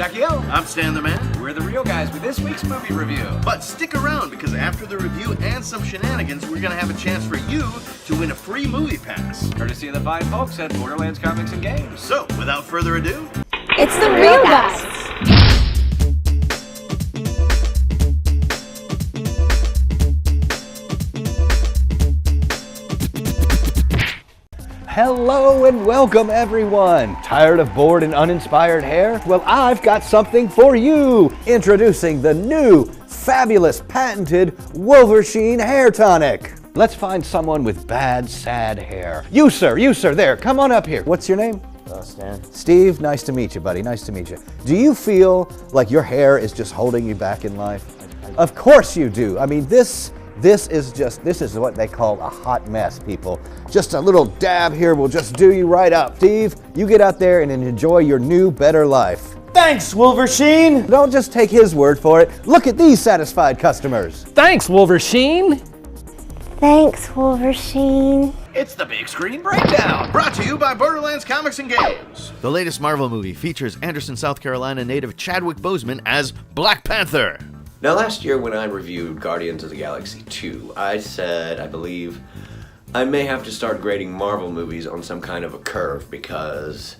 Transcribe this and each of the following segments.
Jackie O. I'm Stan the Man. We're the real guys with this week's movie review. But stick around, because after the review and some shenanigans, we're going to have a chance for you to win a free movie pass. Courtesy of the fine folks at Borderlands Comics and Games. So, without further ado, it's the real guys. Hello and welcome everyone! Tired of bored and uninspired hair? Well, I've got something for you! Introducing the new, fabulous, patented Wolversheen Hair Tonic! Let's find someone with bad, sad hair. You sir, there, come on up here. What's your name? Stan. Steve, nice to meet you, buddy, nice to meet you. Do you feel like your hair is just holding you back in life? Of course you do. I mean, this is what they call a hot mess, people. Just a little dab here will just do you right up. Steve, you get out there and enjoy your new, better life. Thanks, Wolversheen! Don't just take his word for it. Look at these satisfied customers. Thanks, Wolversheen! Thanks, Wolversheen. it's the Big Screen Breakdown, brought to you by Borderlands Comics and Games. The latest Marvel movie features Anderson, South Carolina native Chadwick Boseman as Black Panther. Now, last year when I reviewed Guardians of the Galaxy 2, I said, I believe, I may have to start grading Marvel movies on some kind of a curve because,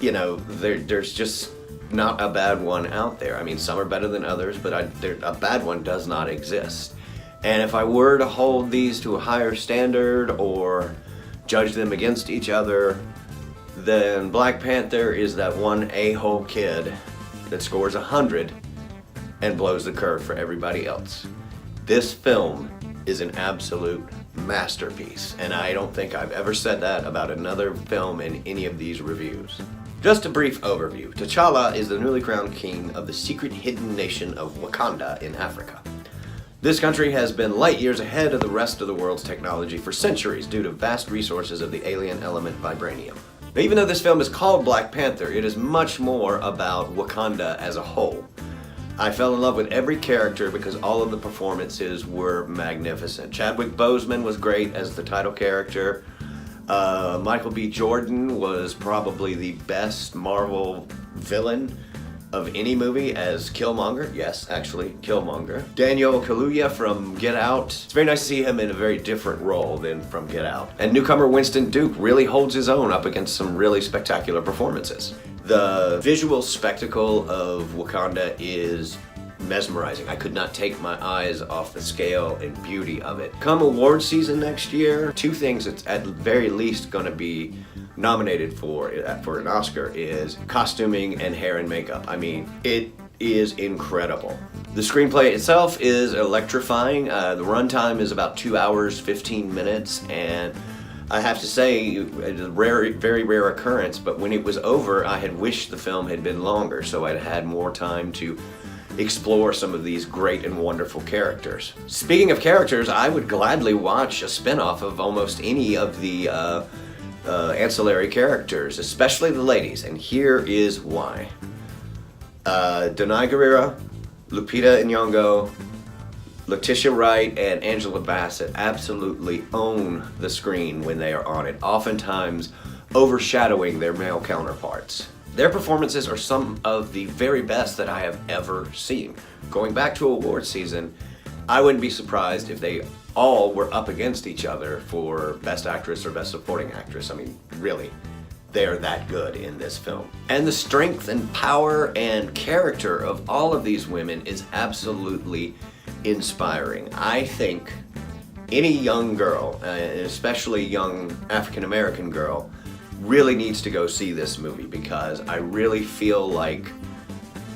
you know, there's just not a bad one out there. I mean, some are better than others, but a bad one does not exist. And if I were to hold these to a higher standard or judge them against each other, then Black Panther is that one a-hole kid that scores 100 and blows the curve for everybody else. This film is an absolute masterpiece, and I don't think I've ever said that about another film in any of these reviews. Just a brief overview. T'Challa is the newly crowned king of the secret hidden nation of Wakanda in Africa. This country has been light years ahead of the rest of the world's technology for centuries due to vast resources of the alien element vibranium. Now, even though this film is called Black Panther, it is much more about Wakanda as a whole. I fell in love with every character because all of the performances were magnificent. Chadwick Boseman was great as the title character. Michael B. Jordan was probably the best Marvel villain of any movie as Killmonger. Yes, actually, Killmonger. Daniel Kaluuya from Get Out. It's very nice to see him in a very different role than from Get Out. And newcomer Winston Duke really holds his own up against some really spectacular performances. The visual spectacle of Wakanda is mesmerizing. I could not take my eyes off the scale and beauty of it. Come award season next year, two things that's at the very least going to be nominated for an Oscar is costuming and hair and makeup. I mean, it is incredible. The screenplay itself is electrifying. The runtime is about 2 hours, 15 minutes, and I have to say, it's a very rare occurrence, but when it was over, I had wished the film had been longer, so I'd had more time to explore some of these great and wonderful characters. Speaking of characters, I would gladly watch a spin-off of almost any of the ancillary characters, especially the ladies, and here is why. Danai Gurira, Lupita Nyong'o, Letitia Wright, and Angela Bassett absolutely own the screen when they are on it, oftentimes overshadowing their male counterparts. Their performances are some of the very best that I have ever seen. Going back to award season, I wouldn't be surprised if they all were up against each other for Best Actress or Best Supporting Actress. I mean, really, they're that good in this film. And the strength and power and character of all of these women is absolutely inspiring. I think any young girl, especially young African-American girl, really needs to go see this movie because I really feel like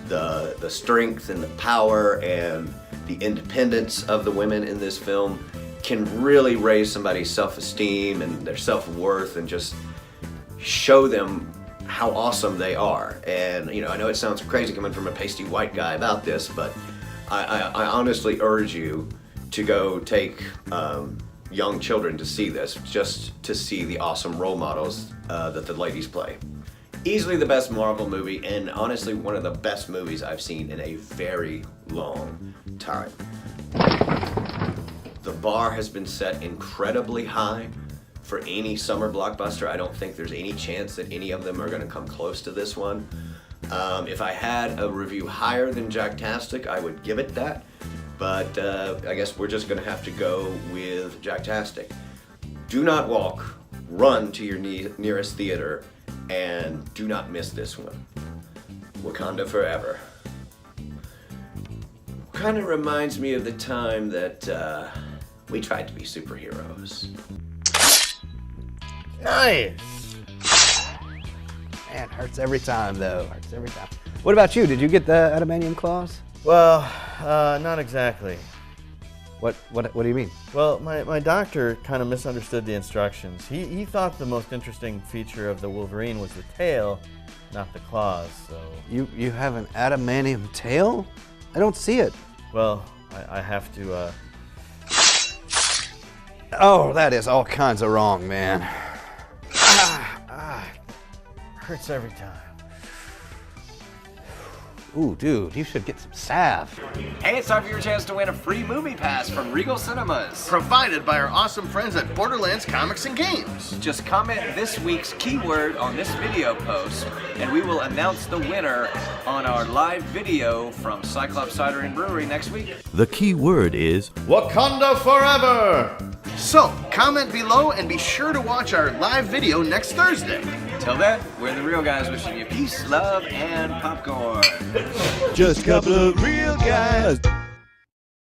the strength and the power and the independence of the women in this film can really raise somebody's self-esteem and their self-worth and just show them how awesome they are. And, you know, I know it sounds crazy coming from a pasty white guy about this, but I honestly urge you to go take young children to see this, just to see the awesome role models that the ladies play. Easily the best Marvel movie, and honestly one of the best movies I've seen in a very long time. The bar has been set incredibly high for any summer blockbuster. I don't think there's any chance that any of them are going to come close to this one. If I had a review higher than Jacktastic, I would give it that. But I guess we're just going to have to go with Jacktastic. Do not walk, run to your nearest theater, and do not miss this one. Wakanda Forever. Kind of reminds me of the time that we tried to be superheroes. Nice. Man, hurts every time though. Hurts every time. What about you? Did you get the adamantium claws? Well, not exactly. What do you mean? Well, my doctor kind of misunderstood the instructions. He thought the most interesting feature of the Wolverine was the tail, not the claws, so... You have an adamantium tail? I don't see it. Well, I have to, Oh, that is all kinds of wrong, man. hurts every time. Ooh, dude, you should get some salve. Hey, it's time for your chance to win a free movie pass from Regal Cinemas. Provided by our awesome friends at Borderlands Comics and Games. Just comment this week's keyword on this video post, and we will announce the winner on our live video from Cyclops Cider and Brewery next week. The key word is Wakanda Forever! So, comment below and be sure to watch our live video next Thursday. Till then, we're the Real Guys wishing you peace, love, and popcorn. Just a couple of real guys